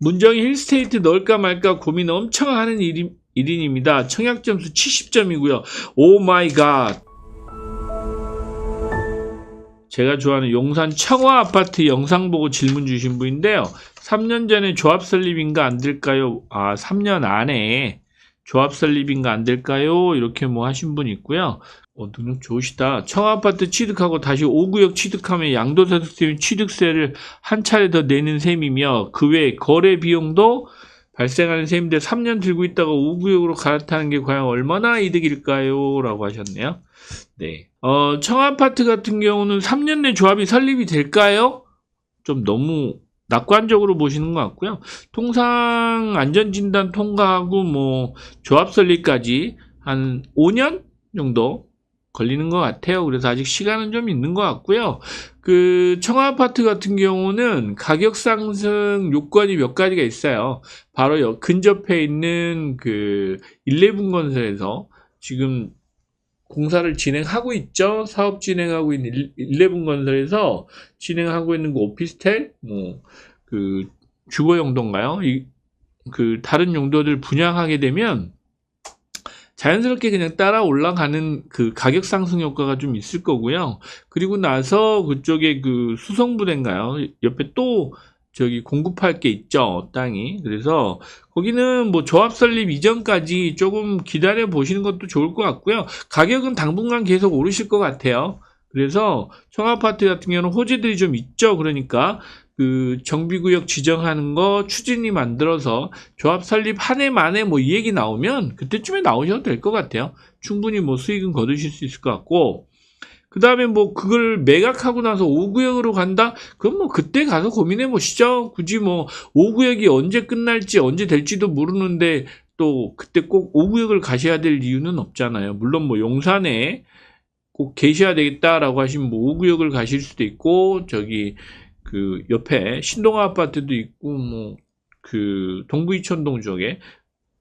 문정이 힐스테이트 넣을까 말까 고민 엄청 하는 1인입니다. 청약점수 70점이고요. 오 마이 갓. 제가 좋아하는 용산 청화 아파트 영상 보고 질문 주신 분인데요. 3년 전에 조합 설립인가 안 될까요? 3년 안에 조합 설립인가 안 될까요? 이렇게 뭐 하신 분 있고요. 능력 좋으시다. 청아파트 취득하고 다시 5구역 취득하면 양도소득세 취득세를 한 차례 더 내는 셈이며 그 외에 거래 비용도 발생하는 셈인데 3년 들고 있다가 5구역으로 갈아타는 게 과연 얼마나 이득일까요? 라고 하셨네요. 네. 청아파트 같은 경우는 3년 내 조합이 설립이 될까요? 좀 너무 낙관적으로 보시는 것 같고요. 통상 안전진단 통과하고 뭐 조합 설립까지 한 5년 정도 걸리는 것 같아요. 그래서 아직 시간은 좀 있는 것 같고요. 그 청아파트 같은 경우는 가격 상승 요건이 몇 가지가 있어요. 바로 근접해 있는 그 11건설에서 지금 공사를 진행하고 있죠. 사업 진행하고 있는 11건설에서 진행하고 있는 그 오피스텔, 그 주거 용도인가요? 그 다른 용도들 분양하게 되면 자연스럽게 그냥 따라 올라가는 그 가격 상승 효과가 좀 있을 거고요. 그리고 나서 그쪽에 그 수성부대인가요? 옆에 또 저기 공급할 게 있죠, 땅이. 그래서 거기는 뭐 조합 설립 이전까지 조금 기다려 보시는 것도 좋을 것 같고요. 가격은 당분간 계속 오르실 것 같아요. 그래서 청아파트 같은 경우는 호재들이 좀 있죠. 그러니까 그 정비구역 지정하는 거 추진이 만들어서 조합 설립 한 해 만에 뭐 이 얘기 나오면 그때쯤에 나오셔도 될 것 같아요. 충분히 뭐 수익은 거두실 수 있을 것 같고, 그 다음에 뭐 그걸 매각하고 나서 5구역으로 간다? 그럼 뭐 그때 가서 고민해 보시죠. 굳이 뭐 5구역이 언제 끝날지 언제 될지도 모르는데 또 그때 꼭 5구역을 가셔야 될 이유는 없잖아요. 물론 뭐 용산에 꼭 계셔야 되겠다라고 하시면 뭐 5구역을 가실 수도 있고, 저기 그 옆에 신동아 아파트도 있고 뭐 그 동부이촌동 쪽에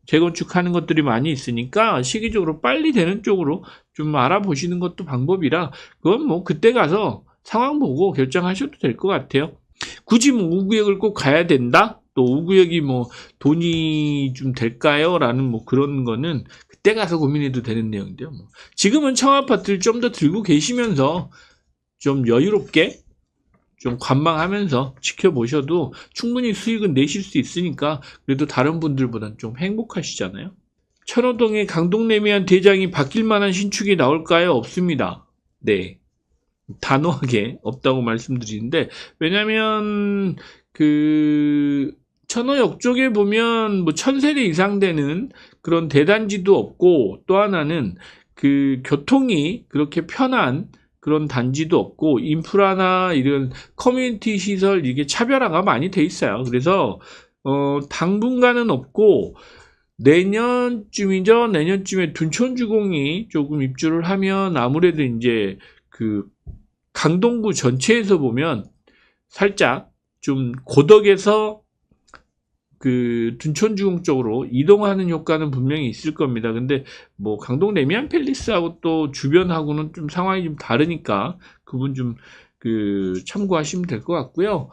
재건축하는 것들이 많이 있으니까 시기적으로 빨리 되는 쪽으로 좀 알아보시는 것도 방법이라, 그건 뭐 그때 가서 상황 보고 결정하셔도 될 것 같아요. 굳이 뭐 5구역을 꼭 가야 된다? 또 5구역이 뭐 돈이 좀 될까요? 라는 뭐 그런 거는 그때 가서 고민해도 되는 내용인데요. 뭐 지금은 청아파트를 좀 더 들고 계시면서 좀 여유롭게 좀 관망하면서 지켜보셔도 충분히 수익은 내실 수 있으니까 그래도 다른 분들보다는 좀 행복하시잖아요. 천호동의 강동레미안 대장이 바뀔 만한 신축이 나올까요? 없습니다. 네. 단호하게 없다고 말씀드리는데, 왜냐면 그 천호역 쪽에 보면 뭐 1000세대 이상 되는 그런 대단지도 없고, 또 하나는 그 교통이 그렇게 편한 그런 단지도 없고, 인프라나 이런 커뮤니티 시설 이게 차별화가 많이 돼 있어요. 그래서 당분간은 없고, 내년쯤이죠. 내년쯤에 둔촌주공이 조금 입주를 하면 아무래도 이제 그 강동구 전체에서 보면 살짝 좀 고덕에서 그 둔촌주공 쪽으로 이동하는 효과는 분명히 있을 겁니다. 근데 뭐 강동 레미안 팰리스하고 또 주변하고는 좀 상황이 좀 다르니까 그분 좀 그 참고하시면 될 것 같고요.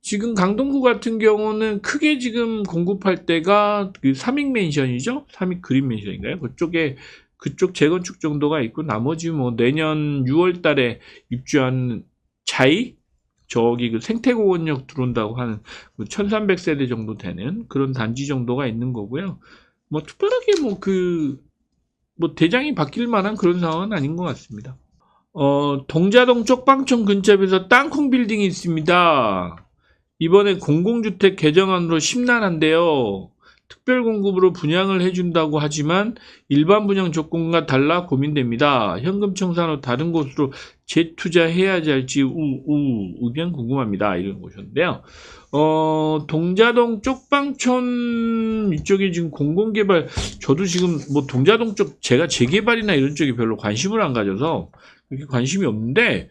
지금 강동구 같은 경우는 크게 지금 공급할 때가 그 삼익 맨션이죠? 삼익 그린 맨션인가요? 그쪽에 그쪽 재건축 정도가 있고, 나머지 뭐 내년 6월 달에 입주한 자이, 저기 그 생태공원역 들어온다고 하는 그 1300세대 정도 되는 그런 단지 정도가 있는 거고요. 뭐 특별하게 뭐 대장이 바뀔 만한 그런 상황은 아닌 것 같습니다. 동자동 쪽방촌 근처에서 땅콩 빌딩이 있습니다. 이번에 공공주택 개정안으로 심란한데요. 특별 공급으로 분양을 해준다고 하지만 일반 분양 조건과 달라 고민됩니다. 현금 청산 후 다른 곳으로 재투자해야 할지 의견 궁금합니다. 이런 곳이었는데요. 동자동 쪽방촌 이쪽에 지금 공공개발, 저도 지금 뭐 동자동 쪽 제가 재개발이나 이런 쪽에 별로 관심을 안 가져서 그렇게 관심이 없는데,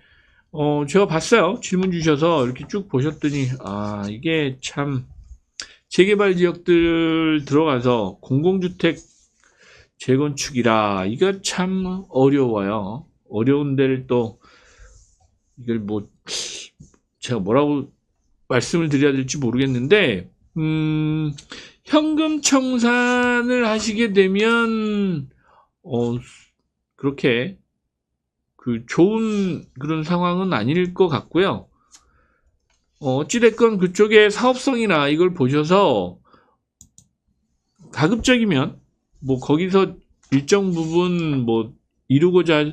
제가 봤어요. 질문 주셔서 이렇게 쭉 보셨더니, 이게 참, 재개발 지역들 들어가서 공공주택 재건축이라, 이거 참 어려워요. 어려운 데를 또, 이걸 뭐, 제가 뭐라고 말씀을 드려야 될지 모르겠는데, 현금 청산을 하시게 되면 그렇게 좋은 그런 상황은 아닐 것 같고요. 어찌됐건 그쪽에 사업성이나 이걸 보셔서 가급적이면 뭐 거기서 일정 부분 뭐 이루고자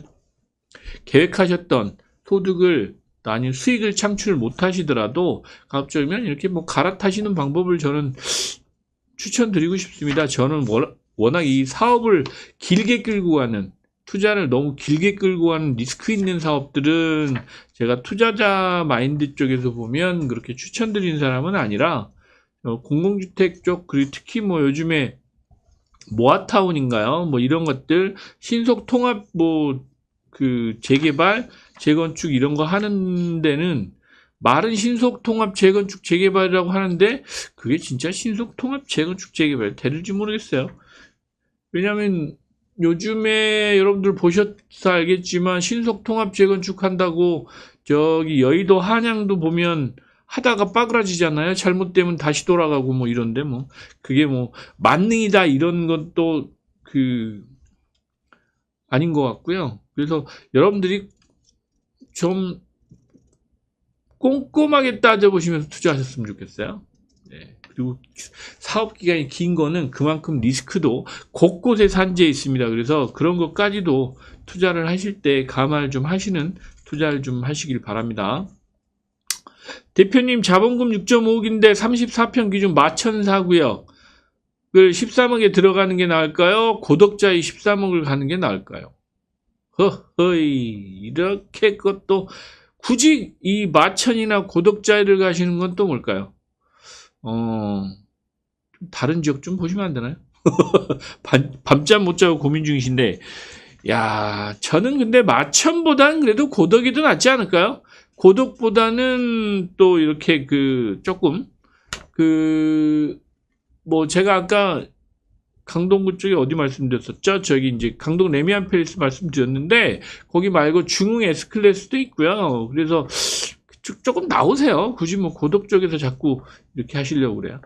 계획하셨던 소득을 아니면 수익을 창출 못 하시더라도 가급적이면 이렇게 뭐 갈아타시는 방법을 저는 추천드리고 싶습니다. 저는 워낙 이 사업을 길게 끌고 가는, 투자를 너무 길게 끌고 가는 리스크 있는 사업들은 제가 투자자 마인드 쪽에서 보면 그렇게 추천드리는 사람은 아니라 공공주택 쪽, 그리고 특히 뭐 요즘에 모아타운인가요? 뭐 이런 것들 신속 통합 재개발, 재건축 이런 거 하는 데는 말은 신속 통합 재건축 재개발이라고 하는데 그게 진짜 신속 통합 재건축 재개발 될지 모르겠어요. 왜냐면 요즘에 여러분들 보셔서 알겠지만 신속 통합 재건축 한다고 저기 여의도 한양도 보면 하다가 빠그라지잖아요. 잘못되면 다시 돌아가고 뭐 이런데 뭐 그게 뭐 만능이다 이런 것도 아닌 것 같고요. 그래서 여러분들이 좀 꼼꼼하게 따져보시면서 투자하셨으면 좋겠어요. 네. 그리고 사업 기간이 긴 거는 그만큼 리스크도 곳곳에 산재해 있습니다. 그래서 그런 것까지도 투자를 하실 때 감안을 좀 하시는 투자를 좀 하시길 바랍니다. 대표님 자본금 6.5억인데 34평 기준 마천사구역 을 13억에 들어가는 게 나을까요? 고덕자의 13억을 가는 게 나을까요? 허허이 이렇게 그것도 굳이 이 마천이나 고덕자를 가시는 건 또 뭘까요? 다른 지역 좀 보시면 안 되나요? 밤잠 못 자고 고민 중이신데, 야, 저는 근데 마천보다는 그래도 고덕이 더 낫지 않을까요? 고덕보다는 또 이렇게 조금, 뭐 제가 아까 강동구 쪽에 어디 말씀드렸었죠? 저기 이제 강동 레미안 팰리스 말씀드렸는데 거기 말고 중흥 S클래스도 있고요. 그래서 조금 나오세요. 굳이 뭐 고덕 쪽에서 자꾸 이렇게 하시려고 그래요.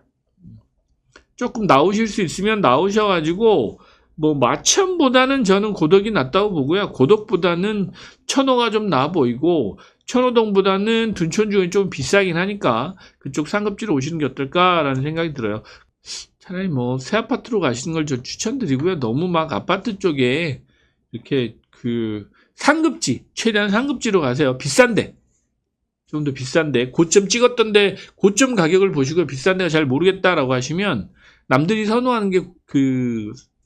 조금 나오실 수 있으면 나오셔가지고 뭐 마천보다는 저는 고덕이 낫다고 보고요. 고덕보다는 천호가 좀 나아 보이고 천호동보다는 둔촌 중에 좀 비싸긴 하니까 그쪽 상급지로 오시는 게 어떨까라는 생각이 들어요. 차라리 뭐 새 아파트로 가시는 걸 저 추천드리고요. 너무 막 아파트 쪽에 이렇게 상급지, 최대한 상급지로 가세요. 비싼데. 좀 더 비싼데. 고점 찍었던데 고점 가격을 보시고 비싼 데가 잘 모르겠다라고 하시면 남들이 선호하는 게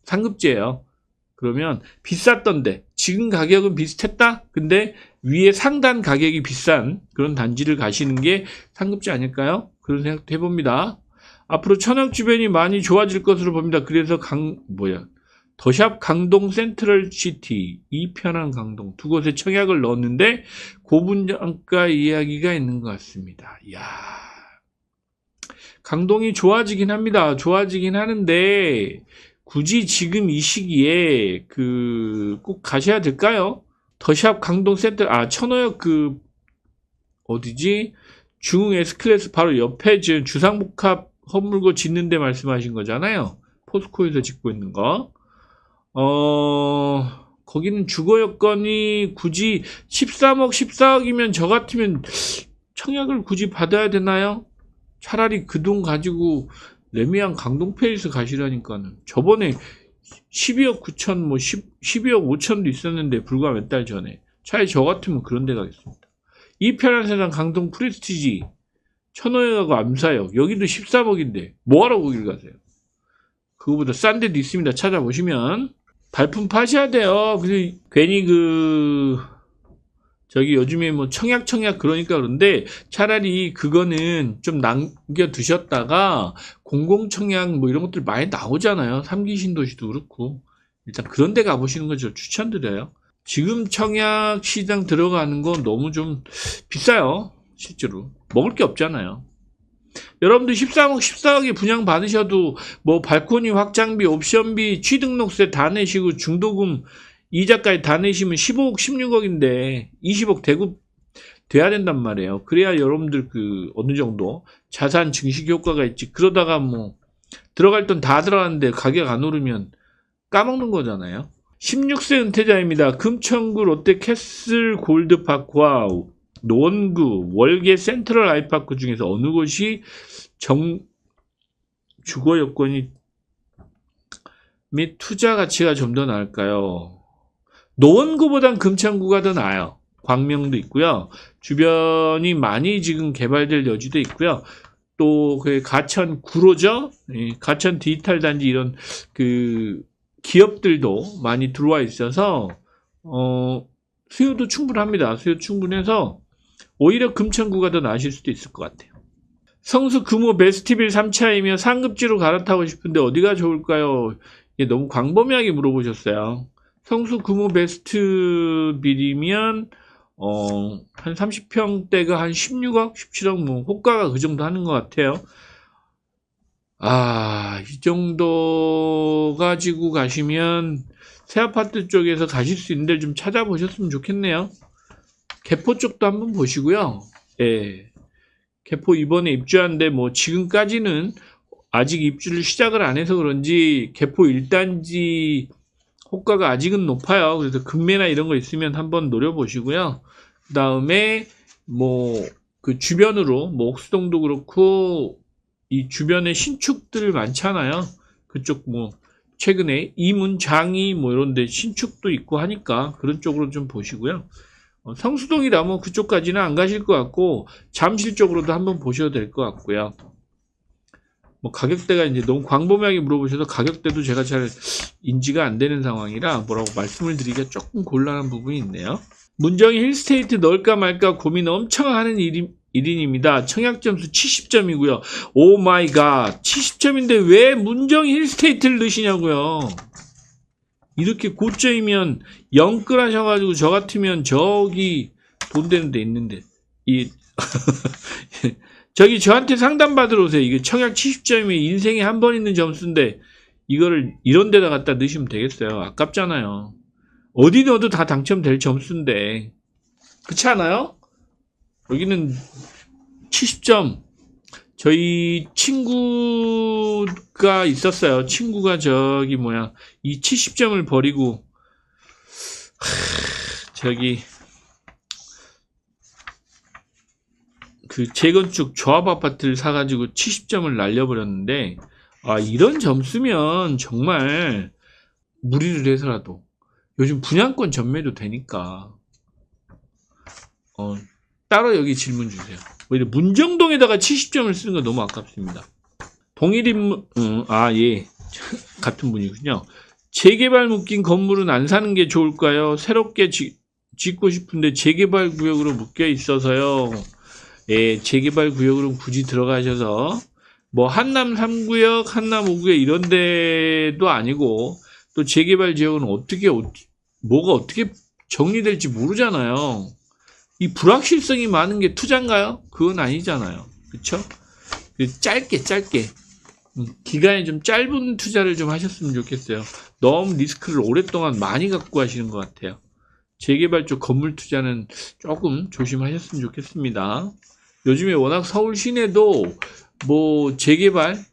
상급지예요. 그러면 비쌌던데 지금 가격은 비슷했다? 근데 위에 상단 가격이 비싼 그런 단지를 가시는 게 상급지 아닐까요? 그런 생각도 해봅니다. 앞으로 천억 주변이 많이 좋아질 것으로 봅니다. 그래서 더샵 강동 센트럴시티, 이편한 강동 두 곳에 청약을 넣었는데 고분양가 이야기가 있는 것 같습니다. 이야, 강동이 좋아지긴 합니다. 좋아지긴 하는데 굳이 지금 이 시기에 꼭 가셔야 될까요? 더샵 강동 천호역 어디지? 중흥 S클래스 바로 옆에 지금 주상복합 허물고 짓는 데 말씀하신 거잖아요. 포스코에서 짓고 있는 거. 거기는 주거 여건이 굳이 13억, 14억이면 저 같으면 청약을 굳이 받아야 되나요? 차라리 그 돈 가지고 레미안 강동페이스 가시라니까는. 저번에 12억 9천, 12억 5천도 있었는데 불과 몇 달 전에. 차라리 저 같으면 그런 데 가겠습니다. 이편한 세상 강동 프레스티지 천호역하고 암사역 여기도 13억인데 뭐하러 거길 가세요? 그거보다 싼 데도 있습니다. 찾아보시면 발품 파셔야 돼요. 그래서 괜히 요즘에 뭐 청약 그러니까 그런데 차라리 그거는 좀 남겨두셨다가 공공청약 뭐 이런 것들 많이 나오잖아요. 3기 신도시도 그렇고 일단 그런 데 가보시는 거 저 추천드려요. 지금 청약 시장 들어가는 건 너무 좀 비싸요. 실제로 먹을 게 없잖아요. 여러분들 13억 14억에 분양 받으셔도 뭐 발코니 확장비, 옵션비, 취등록세 다 내시고 중도금 이자까지 다 내시면 15억 16억인데 20억 대급 돼야 된단 말이에요. 그래야 여러분들 그 어느 정도 자산 증식 효과가 있지. 그러다가 뭐 들어갈 돈 다 들어갔는데 가격 안 오르면 까먹는 거잖아요. 16세 은퇴자입니다. 금천구 롯데 캐슬 골드파크와 노원구 월계 센트럴 아이파크 중에서 어느 곳이 주거 여건이 및 투자 가치가 좀 더 나을까요? 노원구보단 금천구가 더 나아요. 광명도 있고요. 주변이 많이 지금 개발될 여지도 있고요. 또 그 가천 구로죠. 가천 디지털 단지 이런 그 기업들도 많이 들어와 있어서 수요도 충분합니다. 수요 충분해서 오히려 금천구가 더 나으실 수도 있을 것 같아요. 성수 금호 베스트빌 3차이며 상급지로 갈아타고 싶은데 어디가 좋을까요? 이게 너무 광범위하게 물어보셨어요. 성수 금호 베스트빌이면 한 30평대가 한 16억, 17억 뭐 호가가 그 정도 하는 것 같아요. 이 정도 가지고 가시면 새아파트 쪽에서 가실 수 있는 데를 좀 찾아보셨으면 좋겠네요. 개포 쪽도 한번 보시고요. 예. 개포 이번에 입주하는데 뭐 지금까지는 아직 입주를 시작을 안 해서 그런지 개포 1단지 호가가 아직은 높아요. 그래서 금매나 이런 거 있으면 한번 노려보시고요. 그 다음에 뭐 그 주변으로 뭐 옥수동도 그렇고 이 주변에 신축들 많잖아요. 그쪽 뭐 최근에 이문장이 뭐 이런데 신축도 있고 하니까 그런 쪽으로 좀 보시고요. 성수동이라 뭐 그쪽까지는 안 가실 것 같고 잠실 쪽으로도 한번 보셔도 될 것 같고요. 뭐 가격대가 이제 너무 광범위하게 물어보셔서 가격대도 제가 잘 인지가 안 되는 상황이라 뭐라고 말씀을 드리기가 조금 곤란한 부분이 있네요. 문정이 힐스테이트 넣을까 말까 고민 엄청 하는 1인입니다. 청약점수 70점이고요. 오 마이 갓, 70점인데 왜 문정이 힐스테이트를 넣으시냐고요. 이렇게 고점이면 영끌 하셔가지고 저 같으면 저기 돈 되는 데 있는데 저기 저한테 상담 받으러 오세요. 이게 청약 70점이면 인생에 한 번 있는 점수인데 이거를 이런 데다 갖다 넣으시면 되겠어요. 아깝잖아요. 어디 넣어도 다 당첨될 점수인데 그렇지 않아요? 여기는 70점. 저희 친구가 있었어요. 친구가 저기 뭐야 이 70점을 버리고 저기 그 재건축 조합 아파트를 사가지고 70점을 날려버렸는데 이런 점수면 정말 무리를 해서라도 요즘 분양권 전매도 되니까 따로 여기 질문 주세요. 오히려 문정동에다가 70점을 쓰는 거 너무 아깝습니다. 동일인물 예 같은 분이군요. 재개발 묶인 건물은 안 사는 게 좋을까요? 새롭게 짓고 싶은데 재개발 구역으로 묶여 있어서요. 예, 재개발 구역으로 굳이 들어가셔서 뭐 한남 3구역, 한남 5구역 이런 데도 아니고 또 재개발 지역은 뭐가 어떻게 정리될지 모르잖아요. 이 불확실성이 많은 게 투자인가요? 그건 아니잖아요. 그쵸? 짧게 기간이 좀 짧은 투자를 좀 하셨으면 좋겠어요. 너무 리스크를 오랫동안 많이 갖고 하시는 것 같아요. 재개발 쪽 건물 투자는 조금 조심하셨으면 좋겠습니다. 요즘에 워낙 서울 시내도 뭐 재개발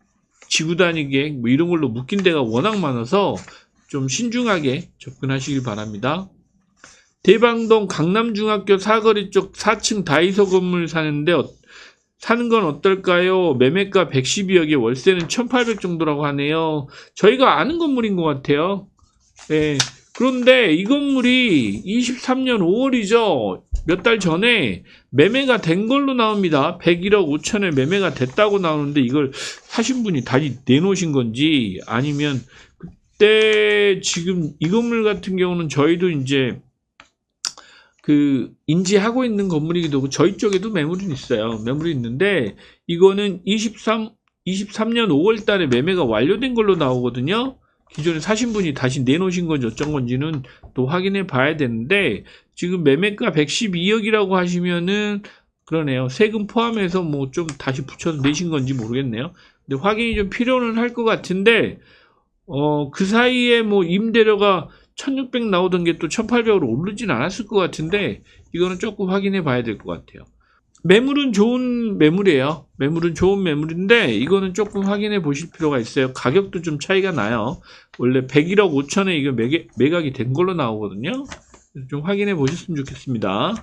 지구 단위계 뭐 이런 걸로 묶인 데가 워낙 많아서 좀 신중하게 접근하시길 바랍니다. 대방동 강남중학교 사거리 쪽 4층 다이소 건물 사는 건 어떨까요? 매매가 112억에 월세는 1,800 정도라고 하네요. 저희가 아는 건물인 것 같아요. 네. 그런데 이 건물이 23년 5월이죠. 몇 달 전에 매매가 된 걸로 나옵니다. 101억 5천에 매매가 됐다고 나오는데 이걸 사신 분이 다시 내놓으신 건지 아니면 그때 지금 이 건물 같은 경우는 저희도 이제 인지하고 있는 건물이기도 하고 저희 쪽에도 매물이 있어요. 매물이 있는데 이거는 23년 5월 달에 매매가 완료된 걸로 나오거든요. 기존에 사신 분이 다시 내놓으신 건지 어쩐 건지는 또 확인해 봐야 되는데 지금 매매가 112억이라고 하시면은 그러네요. 세금 포함해서 뭐 좀 다시 붙여서 내신 건지 모르겠네요. 근데 확인이 좀 필요는 할 것 같은데 그 사이에 뭐 임대료가 1600 나오던 게 또 1800으로 오르진 않았을 것 같은데 이거는 조금 확인해 봐야 될 것 같아요. 매물은 좋은 매물이에요. 매물은 좋은 매물인데 이거는 조금 확인해 보실 필요가 있어요. 가격도 좀 차이가 나요. 원래 101억 5천에 이거 매각이 된 걸로 나오거든요. 좀 확인해 보셨으면 좋겠습니다.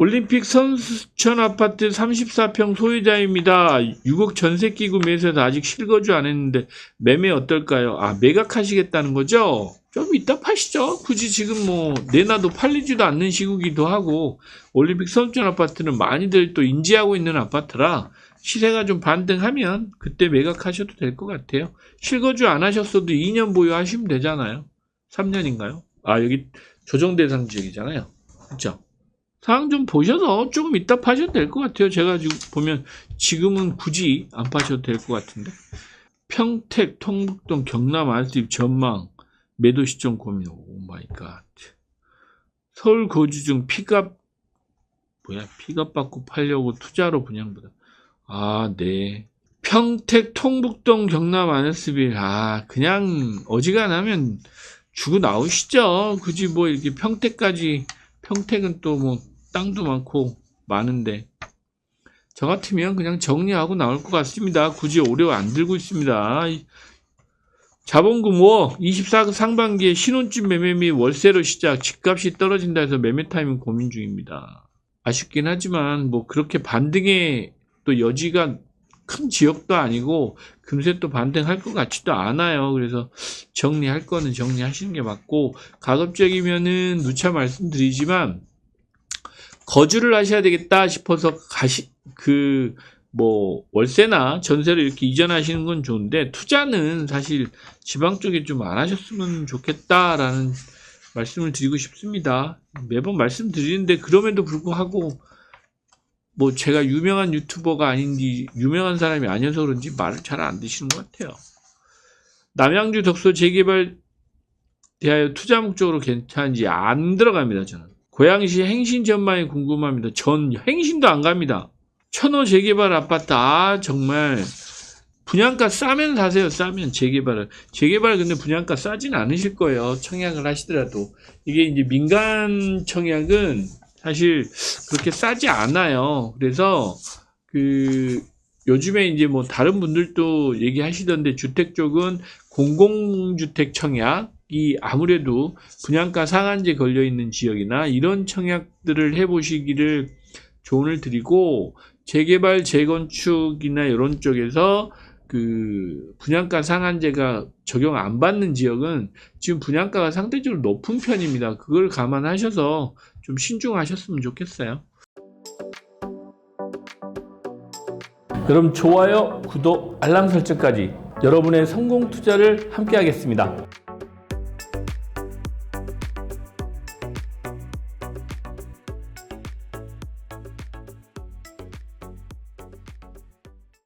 올림픽 선수촌 아파트 34평 소유자입니다. 6억 전세끼고 매수해서 아직 실거주 안 했는데 매매 어떨까요? 아, 매각하시겠다는 거죠? 좀 이따 파시죠. 굳이 지금 뭐 내놔도 팔리지도 않는 시국이기도 하고 올림픽 선수촌 아파트는 많이들 또 인지하고 있는 아파트라 시세가 좀 반등하면 그때 매각하셔도 될 것 같아요. 실거주 안 하셨어도 2년 보유하시면 되잖아요. 3년인가요? 아, 여기 조정 대상 지역이잖아요. 그렇죠? 상황 좀 보셔서 조금 이따 파셔도 될 것 같아요. 제가 지금 보면 지금은 굳이 안 파셔도 될 것 같은데. 평택, 통북동, 경남 안수입 전망, 매도 시점 고민. 오 마이 갓. 서울 거주 중 피값 받고 팔려고 투자로 분양보다. 아, 네. 평택, 통북동, 경남 안수입. 아, 그냥 어지간하면 주고 나오시죠. 굳이 뭐 이렇게 평택은 또 뭐 땅도 많고 많은데 저 같으면 그냥 정리하고 나올 것 같습니다. 굳이 오래 안 들고 있습니다. 자본금 5억 24억 상반기에 신혼집 매매 및 월세로 시작 집값이 떨어진다 해서 매매 타이밍 고민 중입니다. 아쉽긴 하지만 뭐 그렇게 반등의 또 여지가 큰 지역도 아니고 금세 또 반등할 것 같지도 않아요. 그래서 정리할 거는 정리하시는 게 맞고 가급적이면은 누차 말씀드리지만 거주를 하셔야 되겠다 싶어서 월세나 전세로 이렇게 이전하시는 건 좋은데 투자는 사실 지방 쪽에 좀 안 하셨으면 좋겠다라는 말씀을 드리고 싶습니다. 매번 말씀드리는데 그럼에도 불구하고 뭐 제가 유명한 유튜버가 아닌지 유명한 사람이 아니어서 그런지 말을 잘 안 드시는 것 같아요. 남양주 덕소 재개발 대하여 투자 목적으로 괜찮은지 안 들어갑니다. 저는. 고양시 행신 전망이 궁금합니다. 전 행신도 안 갑니다. 천호 재개발 아파트 정말 분양가 싸면 사세요. 싸면 재개발 근데 분양가 싸진 않으실 거예요. 청약을 하시더라도 이게 이제 민간 청약은 사실 그렇게 싸지 않아요. 그래서 요즘에 이제 뭐 다른 분들도 얘기하시던데 주택 쪽은 공공주택 청약이 아무래도 분양가 상한제 걸려 있는 지역이나 이런 청약들을 해보시기를 조언을 드리고 재개발 재건축이나 이런 쪽에서 분양가 상한제가 적용 안 받는 지역은 지금 분양가가 상대적으로 높은 편입니다. 그걸 감안하셔서 좀 신중하셨으면 좋겠어요. 그럼 좋아요, 구독, 알람 설정까지 여러분의 성공 투자를 함께 하겠습니다.